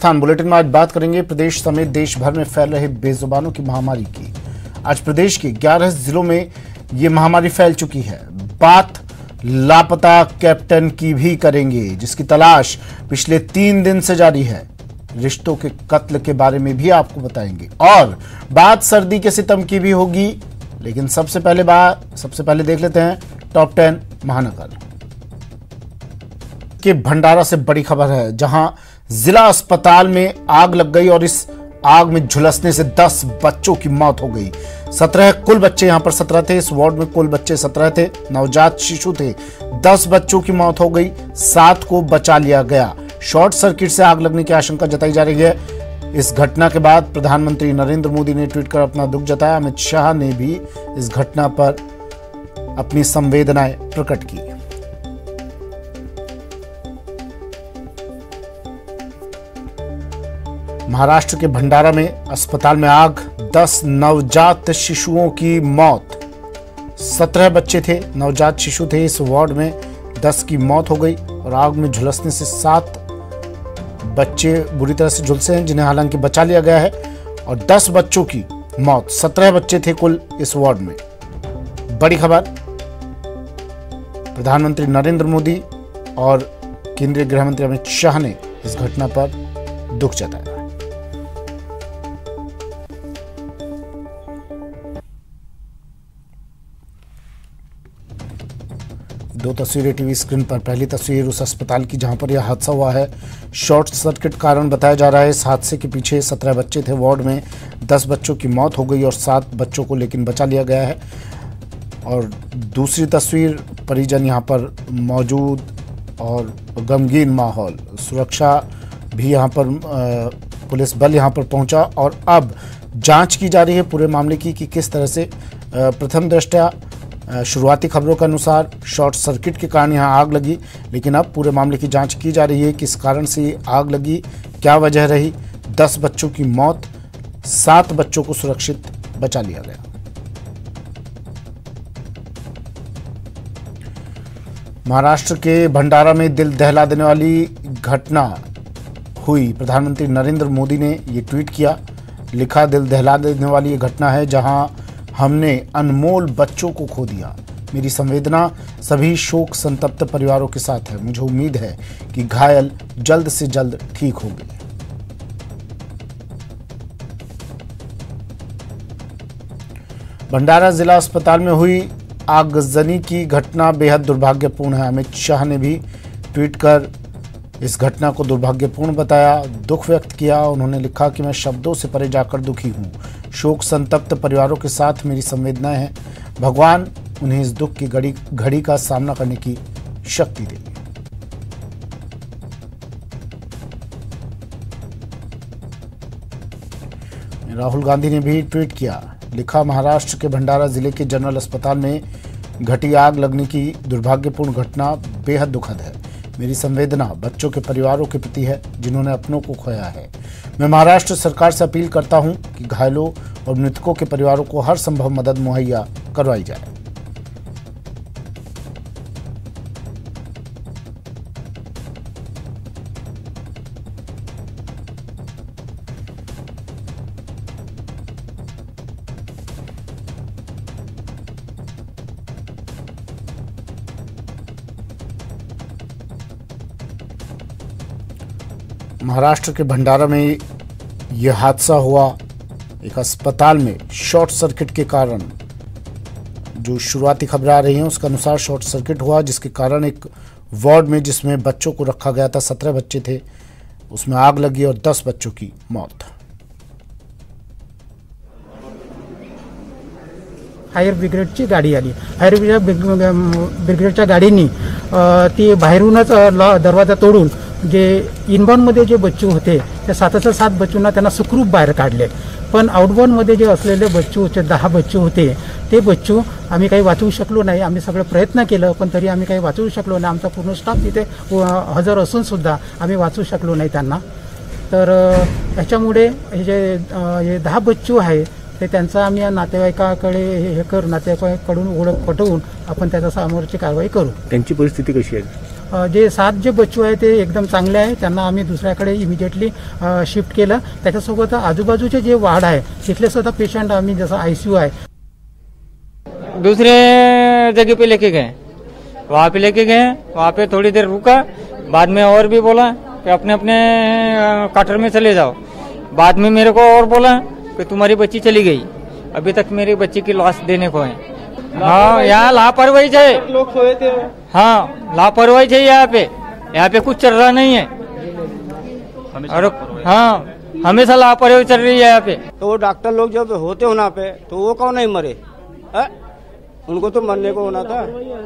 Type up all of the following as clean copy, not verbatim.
Rajasthan bulletin में आज बात करेंगे प्रदेश समेत देश भर में फैल रहे बेजुबानों की महामारी की। आज प्रदेश के 11 जिलों में ये महामारी फैल चुकी है। बात लापता कैप्टन की भी करेंगे, जिसकी तलाश पिछले 3 दिन से जारी है। रिश्तों के कत्ल के बारे में भी आपको बताएंगे और बात सर्दी के सितम की भी होगी। लेकिन सबसे पहले देख लेते हैं टॉप 10 महानगर के भंडारा से बड़ी खबर है, जहां जिला अस्पताल में आग लग गई और इस आग में झुलसने से 10 बच्चों की मौत हो गई। 17 कुल बच्चे, यहां पर 17 थे। इस वार्ड में कुल बच्चे 17 थे। नवजात शिशु थे। 10 बच्चों की मौत हो गई, 7 को बचा लिया गया। शॉर्ट सर्किट से आग लगने की आशंका जताई जा रही है। इस घटना के बाद प्रधानमंत्री नरेंद्र मोदी ने ट्वीट कर अपना दुख जताया। अमित शाह ने भी इस घटना पर अपनी संवेदनाएं प्रकट की। महाराष्ट्र के भंडारा में अस्पताल में आग, 10 नवजात शिशुओं की मौत। 17 बच्चे थे, नवजात शिशु थे। इस वार्ड में 10 की मौत हो गई और आग में झुलसने से 7 बच्चे बुरी तरह से झुलसे हैं, जिन्हें हालांकि बचा लिया गया है। और 10 बच्चों की मौत, 17 बच्चे थे कुल इस वार्ड में। बड़ी खबर, प्रधानमंत्री नरेंद्र मोदी और केंद्रीय गृह मंत्री अमित शाह ने इस घटना पर दुख जताया। दो तस्वीरें टीवी स्क्रीन पर। पहली तस्वीर उस अस्पताल की जहां पर यह हादसा हुआ है। शॉर्ट सर्किट कारण बताया जा रहा है। इस हादसे के पीछे 17 बच्चे थे वार्ड में। 10 बच्चों की मौत हो गई और 7 बच्चों को लेकिन बचा लिया गया है। और दूसरी तस्वीर, परिजन यहां पर मौजूद और गमगीन माहौल। सुरक्षा भी यहां पर, पुलिस बल यहां पर पहुंचा और अब जांच की जा रही है पूरे मामले की कि किस तरह से प्रथम दृष्टया शुरुआती खबरों के अनुसार शॉर्ट सर्किट के कारण यहां आग लगी, लेकिन अब पूरे मामले की जांच की जा रही है। किस कारण से ये आग लगी, क्या वजह रही। 10 बच्चों की मौत, 7 बच्चों को सुरक्षित बचा लिया गया। महाराष्ट्र के भंडारा में दिल दहला देने वाली घटना हुई। प्रधानमंत्री नरेंद्र मोदी ने ये ट्वीट किया, लिखा, दिल दहला देने वाली ये घटना है जहां हमने अनमोल बच्चों को खो दिया। मेरी संवेदना सभी शोक संतप्त परिवारों के साथ है। मुझे उम्मीद है कि घायल जल्द से जल्द ठीक होंगे। भंडारा जिला अस्पताल में हुई आगजनी की घटना बेहद दुर्भाग्यपूर्ण है। अमित शाह ने भी ट्वीट कर इस घटना को दुर्भाग्यपूर्ण बताया, दुख व्यक्त किया। उन्होंने लिखा कि मैं शब्दों से परे जाकर दुखी हूँ। शोक संतप्त परिवारों के साथ मेरी संवेदनाएं हैं। भगवान उन्हें इस दुख की घड़ी का सामना करने की शक्ति दे। राहुल गांधी ने भी ट्वीट किया, लिखा, महाराष्ट्र के भंडारा जिले के जनरल अस्पताल में घटी आग लगने की दुर्भाग्यपूर्ण घटना बेहद दुखद है। मेरी संवेदना बच्चों के परिवारों के प्रति है जिन्होंने अपनों को खोया है। मैं महाराष्ट्र सरकार से अपील करता हूं कि घायलों और मृतकों के परिवारों को हर संभव मदद मुहैया करवाई जाए। महाराष्ट्र के भंडारा में यह हादसा हुआ। एक अस्पताल में शॉर्ट सर्किट के कारण, जो शुरुआती खबरें आ रही हैं उसके अनुसार शॉर्ट सर्किट हुआ, जिसके कारण एक वार्ड में जिसमें बच्चों को रखा गया था, 17 बच्चे थे, उसमें आग लगी और 10 बच्चों की मौत। फायर ब्रिगेडची गाडी आली। फायर ब्रिगेडच्या गाडीनी ती बाहेरूनच दरवाजा तोडून जे इनबाउंडमध्ये जे बच्चू होते त्या 7 बच्चूंना त्यांना सुखरूप बाहेर काढले। पण आउटबाउंडमध्ये जे असलेले बच्चू, 10 बच्चू होते, ते बच्चू आम्ही काही वाचवू शकलो नाही। आम्ही सगळं प्रयत्न केलं पण तरी आम्ही काही वाचवू शकलो नाही। आमचा पूर्ण स्टाफ तिथे हजर असून सुद्धा आम्ही वाचवू शकलो नाही त्यांना। तर याच्यामुळे हे 10 बच्चू आहे ते त्यांचा आम्ही नातेवाईकाकडे नातेवाईकाकडून ओळख पटवून आपण त्याच्या समोरची कारवाई करू। त्यांची परिस्थिती कशी आहे? जे 7 जे बच्चू आहे ते एकदम चांगले आहे, त्यांना आम्ही दुसऱ्याकडे इमिडिएटली शिफ्ट केलं. त्याच्यासोबत आजूबाजूचे जे वार्ड आहे तिथले सुद्धा पेशंट आम्ही जसं ICU आहे दूसरे जगह पे लेके गए, वहाँ पे लेके गए, वहाँ पे थोड़ी देर रुका, बाद में और भी बोला कि अपने अपने क्वार्टर में चले जाओ. बाद में मेरे को और बोला कि तुम्हारी बच्ची चली गई, अभी तक मेरी बच्ची की लाश देने को है. हाँ, यहाँ लापरवाही है, लोग सोए थे. हाँ लापरवाही है यहाँ पे कुछ चल रहा नहीं है. और हाँ हमेशा लापरवाही चल रही है यहाँ पे. तो वो डॉक्टर लोग जब होते होना पे तो वो कौन नहीं मरे है? उनको तो मरने को होना था.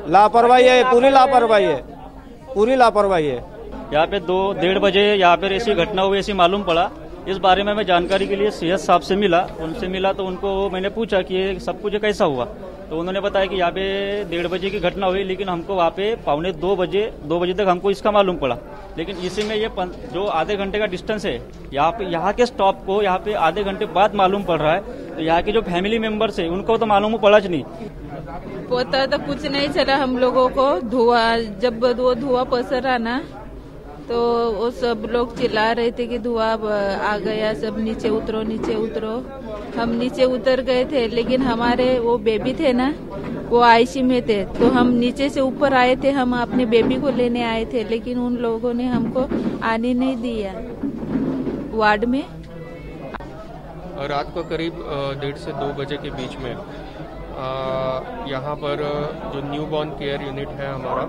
लापरवाही है, पूरी लापरवाही है, पूरी लापरवाही है. यहाँ पे 2-1:30 बजे यहाँ पे ऐसी घटना हुई, ऐसी मालूम पड़ा. इस बारे में मैं जानकारी के लिए सीएस साहब से मिला. उनसे मिला तो उनको मैंने पूछा कि ये सब कुछ कैसा हुआ, तो उन्होंने बताया कि यहाँ पे 1:30 बजे की घटना हुई, लेकिन हमको वहाँ पे 2 बजे तक हमको इसका मालूम पड़ा. लेकिन इसी में ये जो आधे घंटे का डिस्टेंस है यहाँ के स्टॉप को यहाँ पे आधे घंटे बाद मालूम पड़ रहा है. तो यहाँ के जो फैमिली मेंबर्स है उनको तो मालूम पड़ा ज नहीं. पता तो कुछ नहीं चला हम लोगों को. धुआं, जब वो धुआं पसरा ना तो वो सब लोग चिल्ला रहे थे कि धुआं आ गया, सब नीचे उतरो नीचे उतरो. हम नीचे उतर गए थे, लेकिन हमारे वो बेबी थे ना वो ICU में थे, तो हम नीचे से ऊपर आए थे. हम अपने बेबी को लेने आए थे, लेकिन उन लोगों ने हमको आने नहीं दिया वार्ड में. रात को करीब 1:30 से 2 बजे के बीच में यहाँ पर जो न्यूबॉर्न केयर यूनिट है हमारा,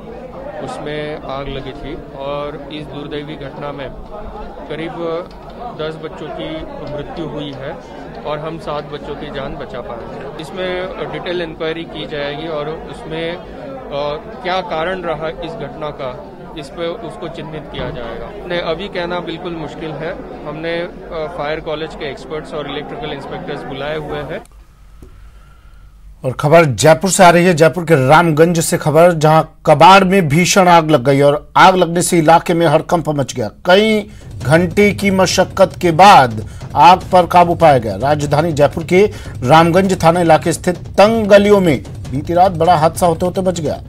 उसमें आग लगी थी. और इस दुर्दैवी घटना में करीब 10 बच्चों की मृत्यु हुई है और हम 7 बच्चों की जान बचा पाए हैं. इसमें डिटेल इंक्वायरी की जाएगी और उसमें क्या कारण रहा इस घटना का, इस पे उसको चिन्हित किया जाएगा. ने अभी कहना बिल्कुल मुश्किल है. हमने फायर कॉलेज के एक्सपर्ट्स और इलेक्ट्रिकल इंस्पेक्टर्स बुलाए हुए हैं. और खबर जयपुर से आ रही है, जयपुर के रामगंज से खबर, जहां कबाड़ में भीषण आग लग गई और आग लगने से इलाके में हड़कंप मच गया. कई घंटे की मशक्कत के बाद आग पर काबू पाया गया. राजधानी जयपुर के रामगंज थाना इलाके स्थित तंग गलियों में बीती रात बड़ा हादसा होते होते बच गया.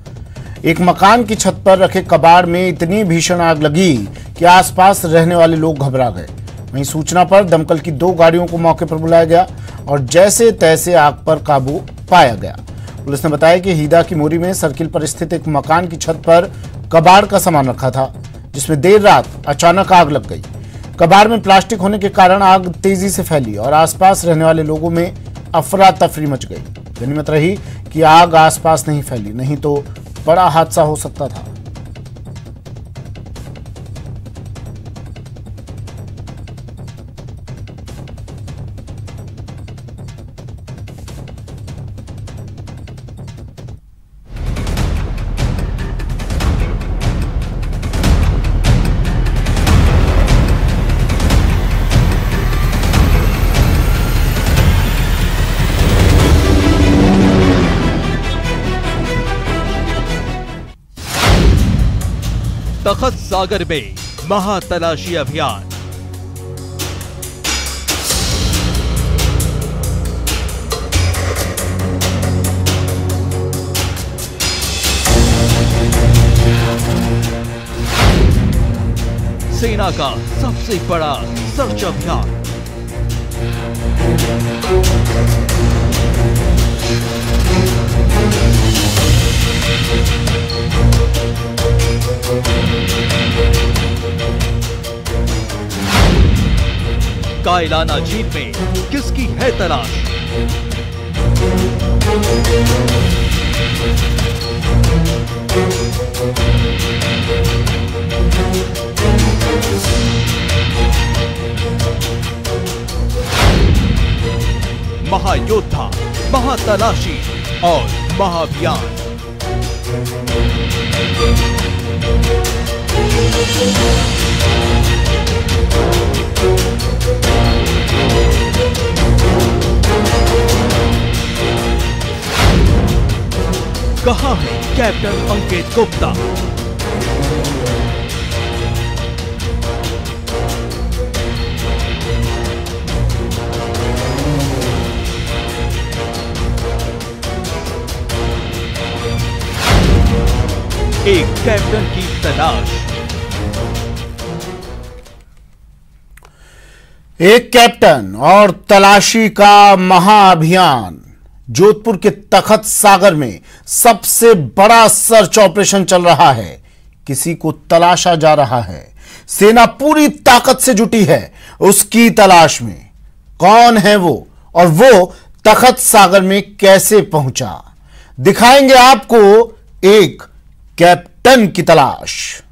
एक मकान की छत पर रखे कबाड़ में इतनी भीषण आग लगी कि आसपास रहने वाले लोग घबरा गए. वहीं सूचना पर दमकल की 2 गाड़ियों को मौके पर बुलाया गया और जैसे तैसे आग पर काबू पाया गया. पुलिस ने बताया कि हीदा की मोरी में सर्किल पर स्थित एक मकान की छत पर कबाड़ का सामान रखा था, जिसमें देर रात अचानक आग लग गई. कबाड़ में प्लास्टिक होने के कारण आग तेजी से फैली और आसपास रहने वाले लोगों में अफरा तफरी मच गई. गनीमत रही कि आग आसपास नहीं फैली, नहीं तो बड़ा हादसा हो सकता था. तखत सागर में महातलाशी अभियान. सेना का सबसे बड़ा सर्च अभियान. कायलाना झील में किसकी है तलाश? महायोद्धा, महातलाशी और महाअभियान. कहां है कैप्टन अंकित गुप्ता? एक कैप्टन की तलाश। एक कैप्टन और तलाशी का महाअभियान। जोधपुर के तखत सागर में सबसे बड़ा सर्च ऑपरेशन चल रहा है। किसी को तलाशा जा रहा है। सेना पूरी ताकत से जुटी है उसकी तलाश में। कौन है वो और वो तखत सागर में कैसे पहुंचा, दिखाएंगे आपको एक कैप्टन की तलाश।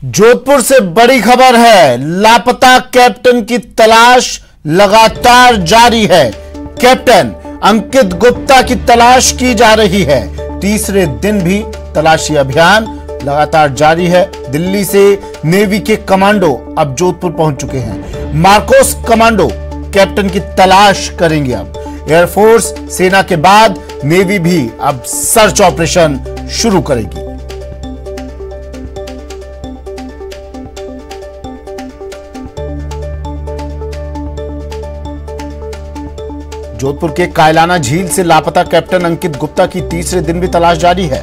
जोधपुर से बड़ी खबर है। लापता कैप्टन की तलाश लगातार जारी है। कैप्टन अंकित गुप्ता की तलाश की जा रही है। तीसरे दिन भी तलाशी अभियान लगातार जारी है। दिल्ली से नेवी के कमांडो अब जोधपुर पहुंच चुके हैं। मार्कोस कमांडो कैप्टन की तलाश करेंगे। अब एयरफोर्स, सेना के बाद नेवी भी अब सर्च ऑपरेशन शुरू करेगी। जोधपुर के कायलाना झील से लापता कैप्टन अंकित गुप्ता की तीसरे दिन भी तलाश जारी है।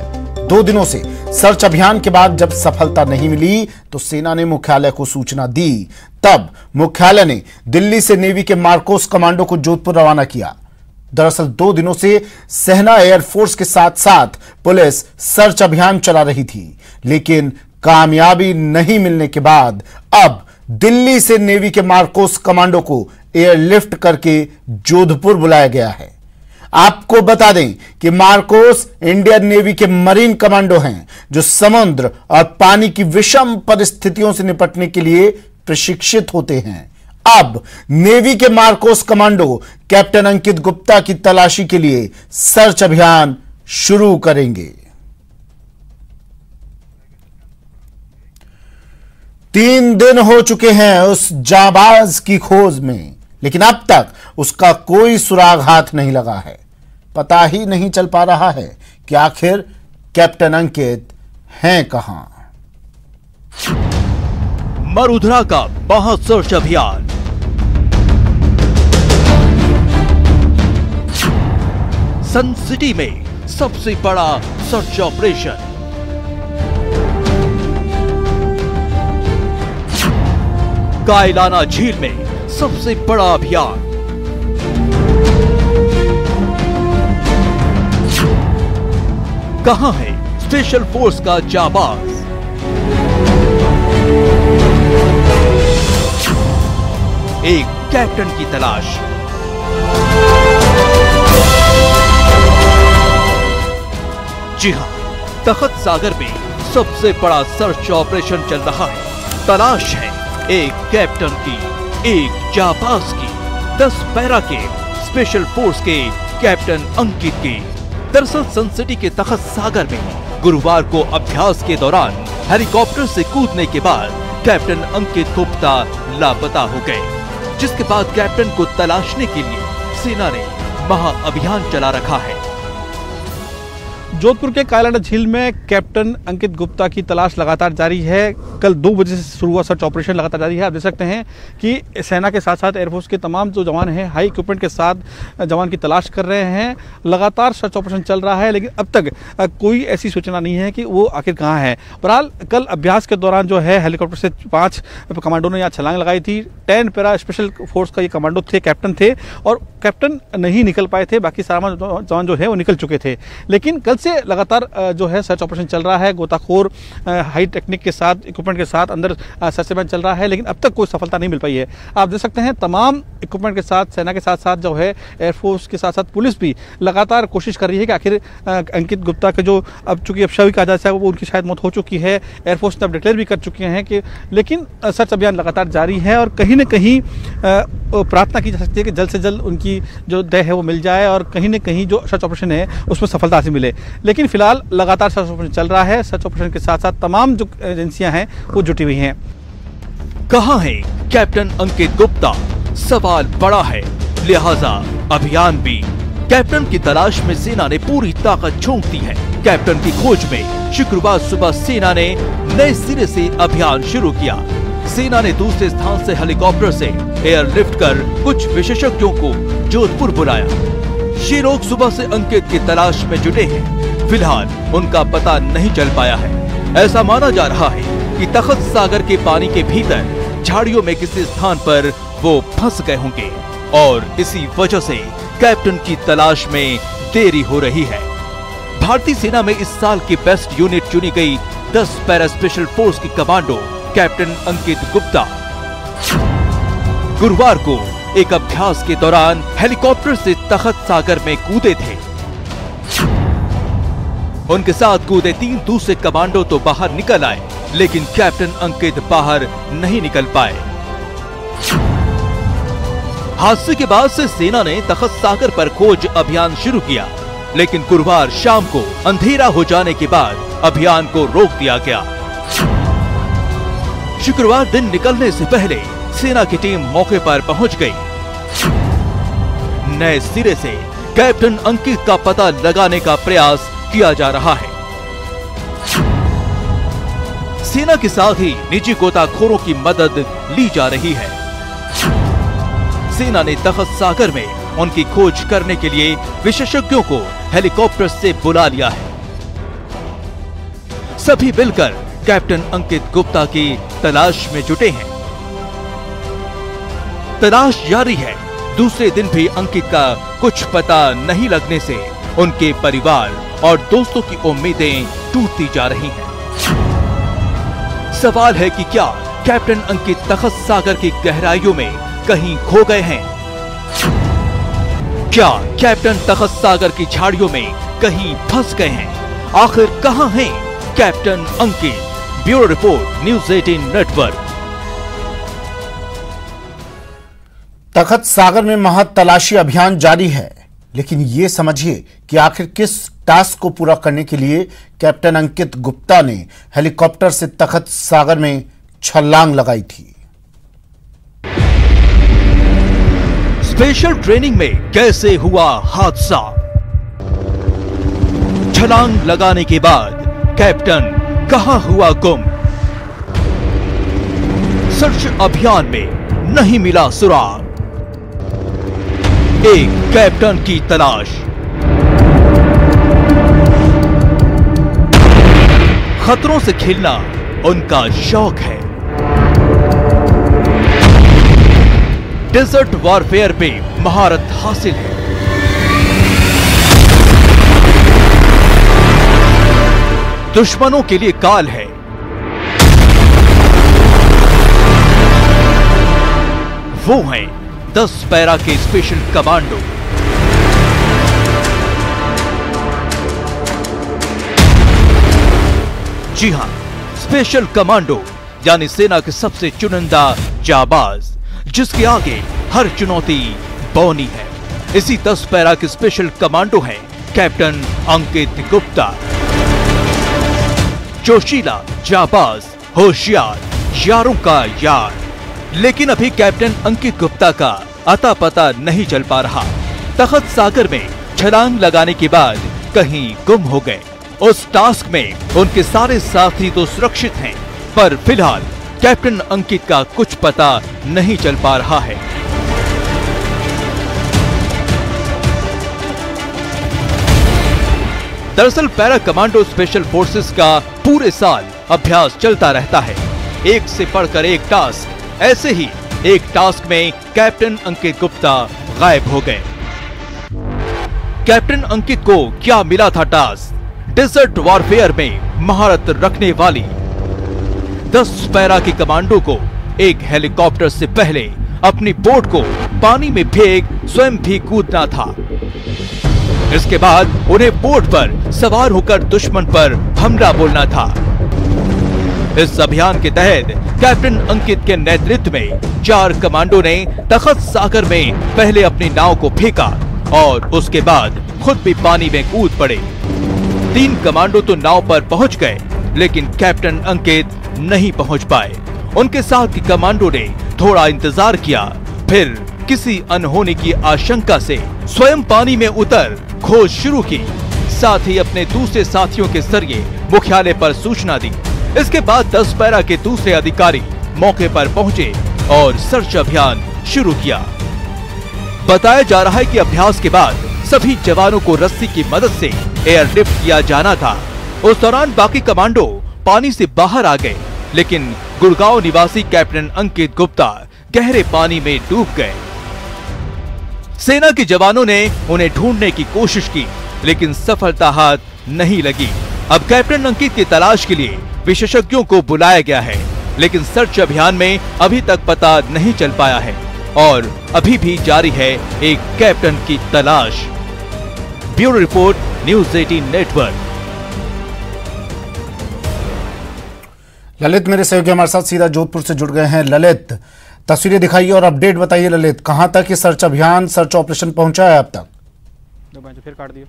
2 दिनों से सर्च अभियान के बाद जब सफलता नहीं मिली तो सेना ने मुख्यालय को सूचना दी। तब मुख्यालय ने दिल्ली से नेवी के मार्कोस कमांडो को जोधपुर रवाना किया। दरअसल 2 दिनों से सेना, एयरफोर्स के साथ साथ पुलिस सर्च अभियान चला रही थी, लेकिन कामयाबी नहीं मिलने के बाद अब दिल्ली से नेवी के मार्कोस कमांडो को एयरलिफ्ट करके जोधपुर बुलाया गया है। आपको बता दें कि मार्कोस इंडियन नेवी के मरीन कमांडो हैं, जो समुद्र और पानी की विषम परिस्थितियों से निपटने के लिए प्रशिक्षित होते हैं। अब नेवी के मार्कोस कमांडो कैप्टन अंकित गुप्ता की तलाशी के लिए सर्च अभियान शुरू करेंगे। 3 दिन हो चुके हैं उस जाबाज की खोज में, लेकिन अब तक उसका कोई सुराग हाथ नहीं लगा है। पता ही नहीं चल पा रहा है कि आखिर कैप्टन अंकित हैं कहां। मरुधरा का महा सर्च अभियान। सन सिटी में सबसे बड़ा सर्च ऑपरेशन। कायलाना झील में सबसे बड़ा अभियान। कहां है स्पेशल फोर्स का जाबाज? एक कैप्टन की तलाश। जी हां, तखत सागर में सबसे बड़ा सर्च ऑपरेशन चल रहा है। तलाश है एक कैप्टन की, एक जाबाज की, 10 पैरा के स्पेशल फोर्स के कैप्टन अंकित की। दरअसल सन सिटी के तखत सागर में गुरुवार को अभ्यास के दौरान हेलीकॉप्टर से कूदने के बाद कैप्टन अंकित गुप्ता लापता हो गए, जिसके बाद कैप्टन को तलाशने के लिए सेना ने महाअभियान चला रखा है। जोधपुर के कायलाना झील में कैप्टन अंकित गुप्ता की तलाश लगातार जारी है। कल 2 बजे से शुरू हुआ सर्च ऑपरेशन लगातार जारी है। आप देख सकते हैं कि सेना के साथ साथ एयरफोर्स के तमाम जो जवान हैं हाई इक्विपमेंट के साथ जवान की तलाश कर रहे हैं। लगातार सर्च ऑपरेशन चल रहा है, लेकिन अब तक कोई ऐसी सूचना नहीं है कि वो आखिर कहाँ है। बहरहाल कल अभ्यास के दौरान जो है हेलीकॉप्टर से 5 कमांडो ने यहाँ छलांग लगाई थी। 10 पैरा स्पेशल फोर्स का ये कमांडो थे, कैप्टन थे, और कैप्टन नहीं निकल पाए थे। बाकी सारा जवान जो है वो निकल चुके थे। लेकिन कल से लगातार जो है सर्च ऑपरेशन चल रहा है। गोताखोर हाई टेक्निक के साथ, इक्विपमेंट के साथ अंदर सर्च अभियान चल रहा है, लेकिन अब तक कोई सफलता नहीं मिल पाई है। आप देख सकते हैं तमाम इक्विपमेंट के साथ, सेना के साथ साथ जो है एयरफोर्स के साथ साथ पुलिस भी लगातार कोशिश कर रही है कि आखिर अंकित गुप्ता का जो अब चूंकि अब शव कहा जा सकता है वो उनकी शायद मौत हो चुकी है। एयरफोर्स ने अब डिक्लेयर भी कर चुके हैं कि, लेकिन सर्च अभियान लगातार जारी है और कहीं न कहीं प्रार्थना की जा सकती है कि जल्द से जल्द उनकी जो देह है वो मिल जाए और कहीं न कहीं जो सर्च ऑपरेशन है उसमें सफलता हासिल मिले। लेकिन फिलहाल लगातार सर्च ऑपरेशन चल रहा है। सर्च ऑपरेशन के साथ साथ तमाम जो एजेंसियां हैं वो जुटी हुई हैं। कहां है कैप्टन अंकित गुप्ता? सवाल बड़ा है, लिहाजा अभियान भी कैप्टन की तलाश में सेना ने पूरी ताकत झोंक दी है। कैप्टन की खोज में शुक्रवार सुबह सेना ने नए सिरे से अभियान शुरू किया। सेना ने दूसरे स्थान से हेलीकॉप्टर से एयरलिफ्ट कर कुछ विशेषज्ञों को जोधपुर बुलाया। ये लोग सुबह से अंकित की तलाश में जुटे हैं। फिलहाल उनका पता नहीं चल पाया है। ऐसा माना जा रहा है कि तखत सागर के पानी के भीतर झाड़ियों में किसी स्थान पर वो फंस गए होंगे और इसी वजह से कैप्टन की तलाश में देरी हो रही है। भारतीय सेना में इस साल की बेस्ट यूनिट चुनी गई 10 पैरा स्पेशल फोर्स की कमांडो कैप्टन अंकित गुप्ता गुरुवार को एक अभ्यास के दौरान हेलीकॉप्टर से तखत सागर में कूदे थे। उनके साथ कूदे 3 दूसरे कमांडो तो बाहर निकल आए, लेकिन कैप्टन अंकित बाहर नहीं निकल पाए। हादसे के बाद से सेना ने तखत सागर पर खोज अभियान शुरू किया, लेकिन गुरुवार शाम को अंधेरा हो जाने के बाद अभियान को रोक दिया गया। शुक्रवार दिन निकलने से पहले सेना की टीम मौके पर पहुंच गई। नए सिरे से कैप्टन अंकित का पता लगाने का प्रयास किया जा रहा है। सेना के साथ ही निजी गोताखोरों की मदद ली जा रही है। सेना ने तखत सागर में उनकी खोज करने के लिए विशेषज्ञों को हेलीकॉप्टर से बुला लिया है। सभी मिलकर कैप्टन अंकित गुप्ता की तलाश में जुटे हैं। तलाश जारी है। दूसरे दिन भी अंकित का कुछ पता नहीं लगने से उनके परिवार और दोस्तों की उम्मीदें टूटती जा रही हैं। सवाल है कि क्या कैप्टन अंकित तखत सागर की गहराइयों में कहीं खो गए हैं? क्या कैप्टन तखत सागर की झाड़ियों में कहीं फंस गए हैं? आखिर कहां हैं captain Ankit? Bureau report, news 18 network. Takhat Sagar में महातलाशी अभियान जारी है, लेकिन ये समझिए कि आखिर किस टास्क को पूरा करने के लिए कैप्टन अंकित गुप्ता ने हेलीकॉप्टर से तखत सागर में छलांग लगाई थी। स्पेशल ट्रेनिंग में कैसे हुआ हादसा? छलांग लगाने के बाद कैप्टन कहां हुआ गुम? सर्च अभियान में नहीं मिला सुराग। एक कैप्टन की तलाश। खतरों से खेलना उनका शौक है। डेजर्ट वॉरफेयर पे महारत हासिल है। दुश्मनों के लिए काल है। वो हैं 10 पैरा के स्पेशल कमांडो। जी हां, स्पेशल कमांडो यानी सेना के सबसे चुनिंदा जाबाज, जिसके आगे हर चुनौती बौनी है। इसी 10 पैरा के स्पेशल कमांडो हैं कैप्टन अंकित गुप्ता। जोशीला, जाबाज, होशियार, यारों का यार। लेकिन अभी कैप्टन अंकित गुप्ता का अता पता नहीं चल पा रहा। तखत सागर में छलांग लगाने के बाद कहीं गुम हो गए। उस टास्क में उनके सारे साथी तो सुरक्षित हैं, पर फिलहाल कैप्टन अंकित का कुछ पता नहीं चल पा रहा है। दरअसल पैरा कमांडो स्पेशल फोर्सेस का पूरे साल अभ्यास चलता रहता है। एक से बढ़कर एक टास्क। ऐसे ही एक टास्क में कैप्टन अंकित गुप्ता गायब हो गए। कैप्टन अंकित को क्या मिला था टास्क? डेजर्ट वॉरफेयर में महारत रखने वाली 10 पैरा की कमांडो को एक हेलीकॉप्टर से पहले अपनी बोट को पानी में फेंक स्वयं भी कूदना था। इसके बाद उन्हें बोट पर सवार होकर दुश्मन पर हमला बोलना था। इस अभियान के तहत कैप्टन अंकित के नेतृत्व में 4 कमांडो ने तखत सागर में पहले अपनी नाव को फेंका और उसके बाद खुद भी पानी में कूद पड़े। 3 कमांडो तो नाव पर पहुंच गए, लेकिन कैप्टन अंकित नहीं पहुंच पाए। उनके साथ के कमांडो ने थोड़ा इंतजार किया, फिर किसी अनहोनी की आशंका से स्वयं पानी में उतर खोज शुरू की। साथ ही अपने दूसरे साथियों के जरिए मुख्यालय पर सूचना दी। इसके बाद 10 पैरा के दूसरे अधिकारी मौके पर पहुंचे और सर्च अभियान शुरू किया। बताया जा रहा है कि अभ्यास के बाद सभी जवानों को रस्सी की मदद से एयरलिफ्ट किया जाना था। उस दौरान बाकी कमांडो पानी से बाहर आ गए, लेकिन गुड़गांव निवासी कैप्टन अंकित गुप्ता गहरे पानी में डूब गए। सेना के जवानों ने उन्हें ढूंढने की कोशिश की, लेकिन सफलता हाथ नहीं लगी। अब कैप्टन अंकित की तलाश के लिए विशेषज्ञों को बुलाया गया है, लेकिन सर्च अभियान में अभी तक पता नहीं चल पाया है और अभी भी जारी है एक कैप्टन की तलाश। Bureau report, news 18 network. Lalit मेरे सहयोगी हमारे साथ सीधा जोधपुर से जुड़ गए हैं। ललित, तस्वीरें दिखाइए और अपडेट बताइए। ललित, कहां तक ये सर्च अभियान, सर्च ऑपरेशन पहुंचा है अब तक? फिर काट दिया।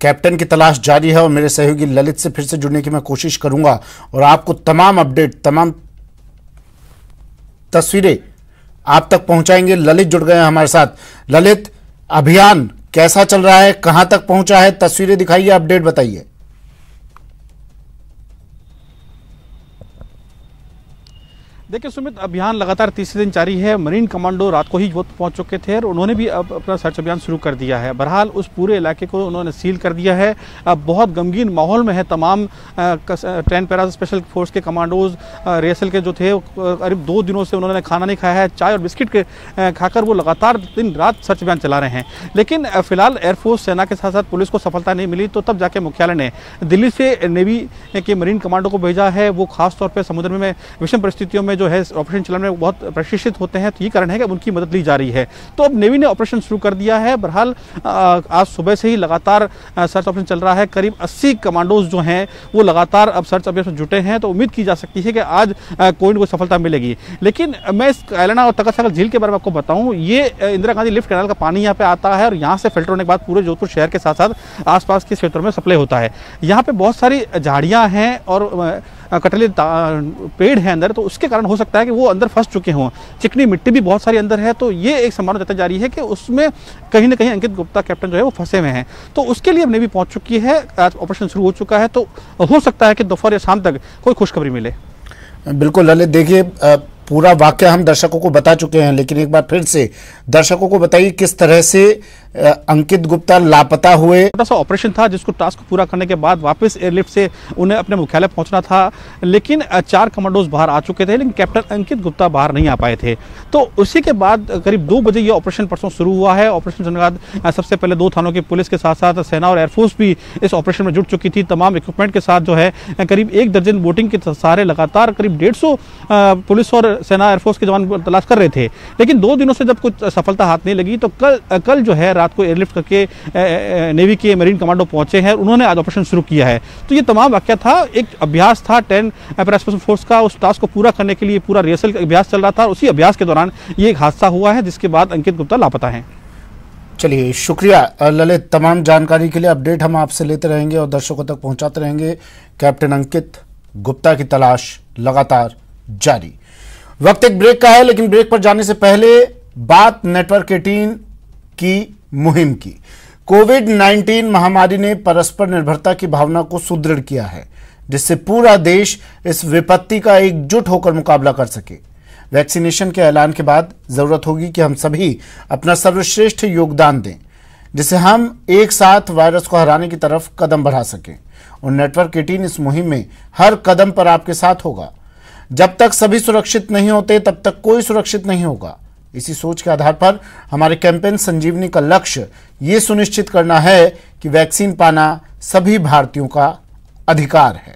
कैप्टन की तलाश जारी है और मेरे सहयोगी ललित से फिर से जुड़ने की मैं कोशिश करूंगा और आपको तमाम अपडेट, तमाम तस्वीरें आप तक पहुंचाएंगे। ललित जुड़ गए हैं हमारे साथ। ललित, अभियान कैसा चल रहा है, कहां तक पहुंचा है? तस्वीरें दिखाइए, अपडेट बताइए। देखिए सुमित, अभियान लगातार तीसरे दिन जारी है। मरीन कमांडो रात को ही पहुंच चुके थे और उन्होंने भी अब अपना सर्च अभियान शुरू कर दिया है। बहरहाल उस पूरे इलाके को उन्होंने सील कर दिया है। अब बहुत गमगीन माहौल में है। तमाम 10 पैरा स्पेशल फोर्स के कमांडोज रिहर्सल के जो थे करीब 2 दिनों से उन्होंने खाना नहीं खाया है। चाय और बिस्किट के खाकर वो लगातार दिन रात सर्च अभियान चला रहे हैं। लेकिन फिलहाल एयरफोर्स, सेना के साथ साथ पुलिस को सफलता नहीं मिली, तो तब जाके मुख्यालय ने दिल्ली से नेवी के मरीन कमांडो को भेजा है। वो खासतौर पर समुद्र में विषम परिस्थितियों में जो है ऑपरेशन चलाने में बहुत प्रशिक्षित होते हैं, तो ये कारण है कि उनकी मदद ली जा रही है। तो अब नेवी ने ऑपरेशन शुरू कर दिया है। बहरहाल आज सुबह से ही लगातार सर्च ऑपरेशन चल रहा है। करीब 80 कमांडोज जो हैं वो लगातार अब सर्च ऑपरेशन में जुटे हैं। तो उम्मीद की जा सकती है कि आज कोई न कोई सफलता मिलेगी। लेकिन मैं इस कैलाना और तखत सागर झील के बारे में आपको बताऊं, ये इंदिरा गांधी लिफ्ट कैनाल का पानी यहाँ पे आता है और यहाँ से फिल्टर होने के बाद पूरे जोधपुर शहर के साथ साथ आसपास के क्षेत्रों में सप्लाई होता है। यहाँ पे बहुत सारी झाड़ियाँ हैं और कटहली पेड़ है अंदर, तो उसके कारण हो सकता है कि वो अंदर फंस चुके हों। चिकनी मिट्टी भी बहुत सारी अंदर है, तो ये एक संभावना जताई जा रही है कि उसमें कहीं ना कहीं अंकित गुप्ता कैप्टन जो है वो फंसे हुए हैं। तो उसके लिए अब नेवी पहुंच चुकी है। आज ऑपरेशन शुरू हो चुका है, तो हो सकता है कि दोपहर या शाम तक कोई खुशखबरी मिले। बिल्कुल ललित, देखिए पूरा वाकया हम दर्शकों को बता चुके हैं, लेकिन एक बार फिर से दर्शकों को बताइए किस तरह से अंकित गुप्ता लापता हुए। छोटा सा ऑपरेशन था जिसको टास्क को पूरा करने के बाद वापस एयरलिफ्ट से उन्हें अपने मुख्यालय पहुंचना था, लेकिन 4 कमांडोज बाहर आ चुके थे, लेकिन कैप्टन अंकित गुप्ता बाहर नहीं आ पाए थे। तो उसी के बाद करीब 2 बजे ये ऑपरेशन परसों शुरू हुआ है। ऑपरेशन शुरू के बाद सबसे पहले 2 थानों की पुलिस के साथ साथ सेना और एयरफोर्स भी इस ऑपरेशन में जुट चुकी थी। तमाम इक्विपमेंट के साथ जो है करीब 1 दर्जन बोटिंग के सहारे लगातार करीब 150 पुलिस और सेना एयरफोर्स के जवान तलाश कर रहे थे। लेकिन 2 दिनों से जब कुछ सफलता हाथ नहीं लगी, तो कल जो है रात को एयरलिफ्ट करके नेवी के मरीन कमांडो पहुंचे हैं। उन्होंने आज ऑपरेशन शुरू किया है। तो ये तमाम वाकया था, एक अभ्यास था 10 पैरा स्पेशल फोर्स का। उस टास्क को पूरा करने के लिए पूरा रिहर्सल अभ्यास चल रहा था। उसी अभ्यास के दौरान ये एक हादसा हुआ है, जिसके बाद अंकित गुप्ता लापता है। चलिए, शुक्रिया ललित, तमाम जानकारी के लिए। अपडेट हम आपसे लेते रहेंगे और दर्शकों तक पहुंचाते रहेंगे। कैप्टन अंकित गुप्ता की तलाश लगातार जारी। वक्त एक ब्रेक का है, लेकिन ब्रेक पर जाने से पहले बात नेटवर्क 18 की मुहिम की। कोविड-19 महामारी ने परस्पर निर्भरता की भावना को सुदृढ़ किया है, जिससे पूरा देश इस विपत्ति का एकजुट होकर मुकाबला कर सके। वैक्सीनेशन के ऐलान के बाद जरूरत होगी कि हम सभी अपना सर्वश्रेष्ठ योगदान दें, जिससे हम एक साथ वायरस को हराने की तरफ कदम बढ़ा सकें। और नेटवर्क 18 इस मुहिम में हर कदम पर आपके साथ होगा। जब तक सभी सुरक्षित नहीं होते, तब तक कोई सुरक्षित नहीं होगा। इसी सोच के आधार पर हमारे कैंपेन संजीवनी का लक्ष्य ये सुनिश्चित करना है कि वैक्सीन पाना सभी भारतीयों का अधिकार है।